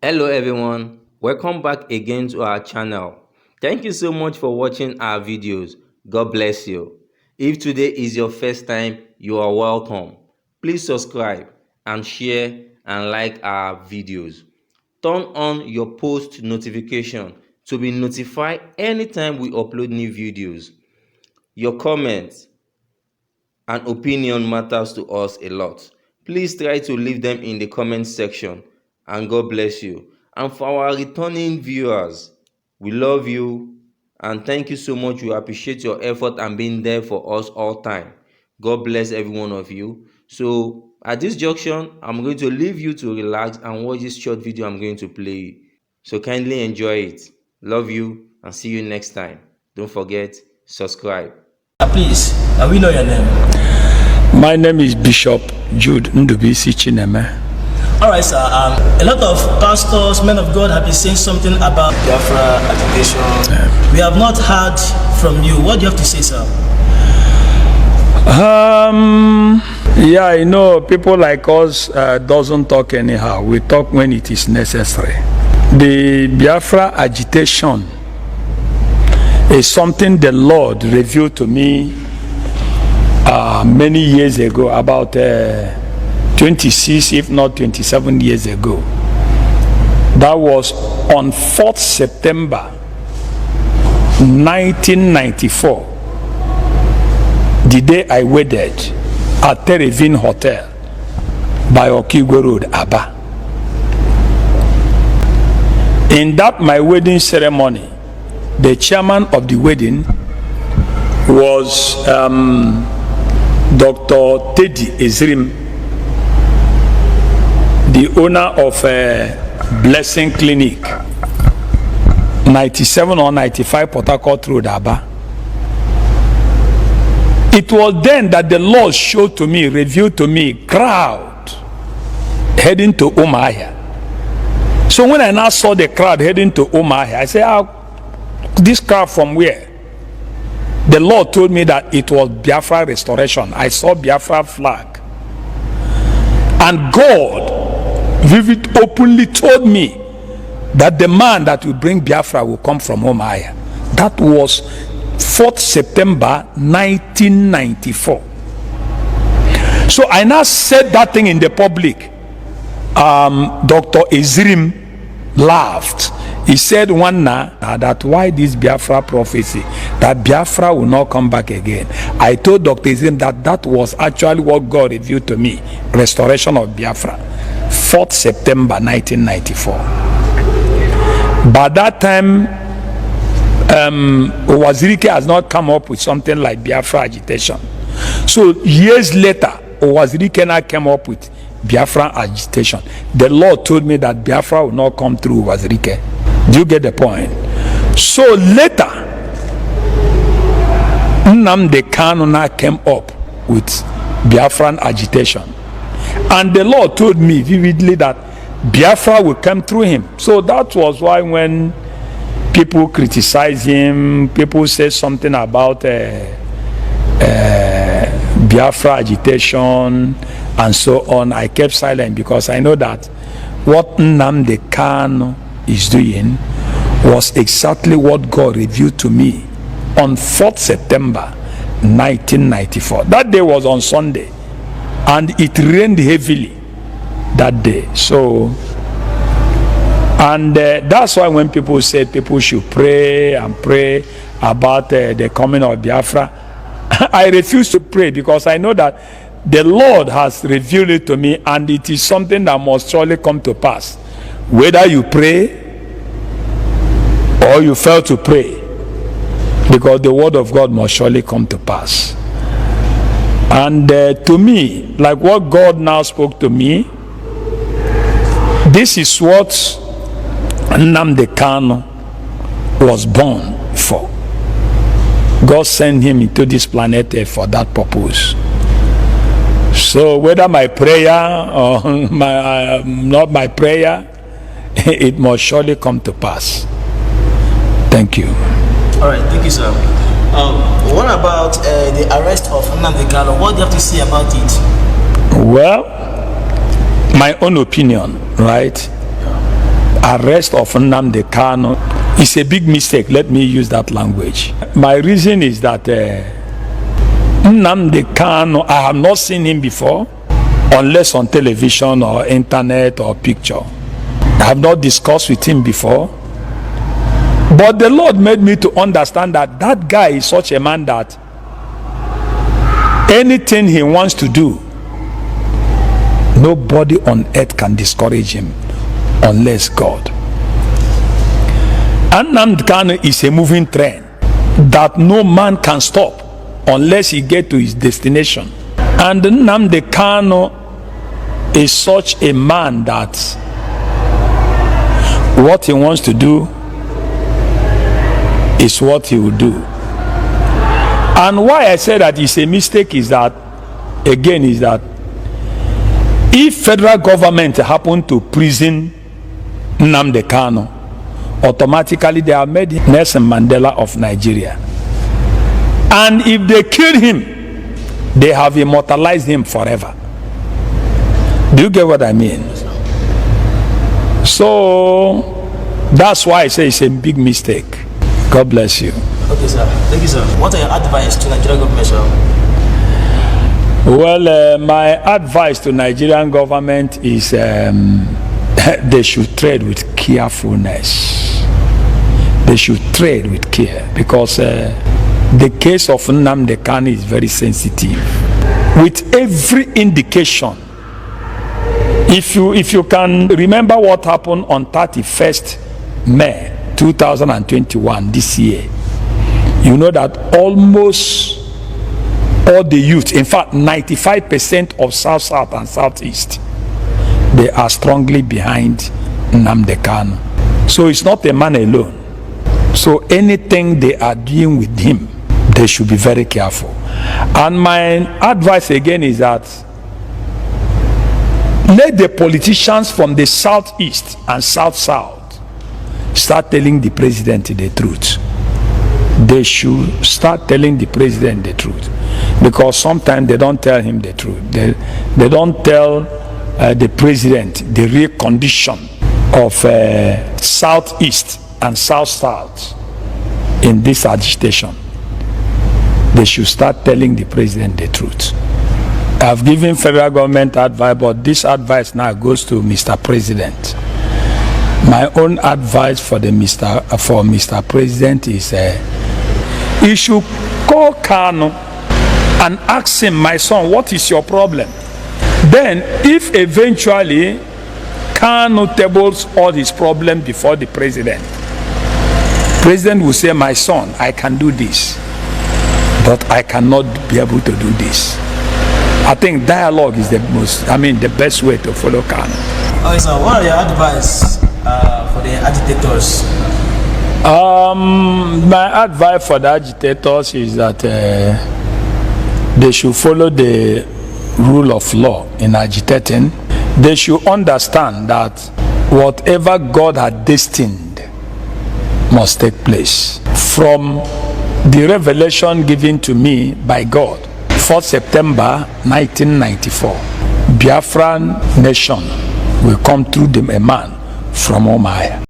Hello everyone, welcome back again to our channel. Thank you so much for watching our videos. God bless you. If today is your first time, you are welcome. Please subscribe and share and like our videos. Turn on your post notification to be notified anytime we upload new videos. Your comments and opinion matters to us a lot. Please try to leave them in the comment section and God bless you. And for our returning viewers, we love you and thank you so much. We appreciate your effort and being there for us all time. God bless every one of you. So at this junction, I'm going to leave you to relax and watch this short video I'm going to play. So kindly enjoy it. Love you and see you next time. Don't forget, subscribe. Please, we know your name. My name is Bishop Jude Ndubisi Chineme. All right, sir. A lot of pastors, men of God, have been saying something about Biafra agitation. We have not heard from you. What do you have to say, sir? Yeah, you know, people like us doesn't talk anyhow. We talk when it is necessary. The Biafra agitation is something the Lord revealed to me many years ago, about 26, if not 27 years ago. That was on 4th September 1994, the day I wedded at Terevin Hotel by Okigwe Road, Aba. In that my wedding ceremony, the chairman of the wedding was Dr. Teddy Ezrim, the owner of Blessing Clinic, 97 or 95 Port Harcourt Road, Aba. It was then that the Lord showed to me, revealed to me, crowd heading to Umuahia. So when I now saw the crowd heading to Umuahia, I said, this crowd from where? The Lord told me that it was Biafra restoration. I saw Biafra flag. And God vivid openly told me that the man that will bring Biafra will come from Umuahia. That was 4th September 1994. So I now said that thing in the public. Dr. Ezrim laughed. He said one night that why this Biafra prophecy, that Biafra will not come back again. I told Dr. Ezrim that was actually what God revealed to me, restoration of Biafra, 4th September 1994. By that time, Owazirike has not come up with something like Biafra agitation. So years later, Owazirike now came up with Biafra agitation. The Lord told me that Biafra will not come through Owazirike. Do you get the point? So later, Nnamdi Kanu now came up with Biafran agitation. And the Lord told me vividly that Biafra will come through him. So that was why when people criticize him, people say something about Biafra agitation and so on, I kept silent because I know that what Nnamdi Kanu is doing was exactly what God revealed to me on 4th September 1994. That day was on Sunday and it rained heavily that day. So and that's why when people say people should pray and pray about the coming of Biafra, I refuse to pray because I know that the Lord has revealed it to me and it is something that must surely come to pass. Whether you pray or you fail to pray, because the word of God must surely come to pass. And to me, like what God now spoke to me, this is what Nnamdi Kanu was born for. God sent him into this planet for that purpose. So whether my prayer or not my prayer, it must surely come to pass. Thank you. All right, thank you, sir. What about the arrest of Nnamdi Kanu? What do you have to say about it? Well, my own opinion, right? arrest of Nnamdi Kanu is a big mistake. Let me use that language. My reason is that Nnamdi Kanu, I have not seen him before, unless on television or internet or picture. I have not discussed with him before. But the Lord made me to understand that that guy is such a man that anything he wants to do, nobody on earth can discourage him unless God. And Nnamdi Kanu is a moving train that no man can stop unless he get to his destination. And Nnamdi Kanu is such a man that what he wants to do is what he will do. And why I say that it's a mistake is that, again, is that if federal government happen to prison Nnamdi Kanu, automatically they have made him Nelson Mandela of Nigeria. And if they kill him, they have immortalized him forever. Do you get what I mean? So that's why I say it's a big mistake. God bless you. Okay, sir. Thank you, sir. What are your advice to Nigerian government, sir? Well, my advice to Nigerian government is they should tread with carefulness. They should tread with care, because the case of Nnamdi Kanu is very sensitive. With every indication, if you can remember what happened on 31st May 2021, this year, you know that almost all the youth, in fact 95% of South and Southeast, they are strongly behind Nnamdi Kanu. So it's not a man alone. So anything they are doing with him, they should be very careful. And my advice again is that let the politicians from the Southeast and South start telling the president the truth. They should start telling the president the truth, because sometimes they don't tell him the truth. They don't tell the president the real condition of Southeast and South in this agitation. They should start telling the president the truth. I've given federal government advice, but this advice now goes to Mr. President. My own advice for Mr. President is he should call Kanu and ask him, my son, what is your problem? Then, if eventually Kanu tables all his problems before the president will say, my son, I can do this, but I cannot be able to do this. I think dialogue is the best way to follow Kanu. Okay, so what are your advice for the agitators? My advice for the agitators is that they should follow the rule of law in agitating. They should understand that whatever God had destined must take place. From the revelation given to me by God, 4th September 1994, Biafran nation will come through a man from Umuahia.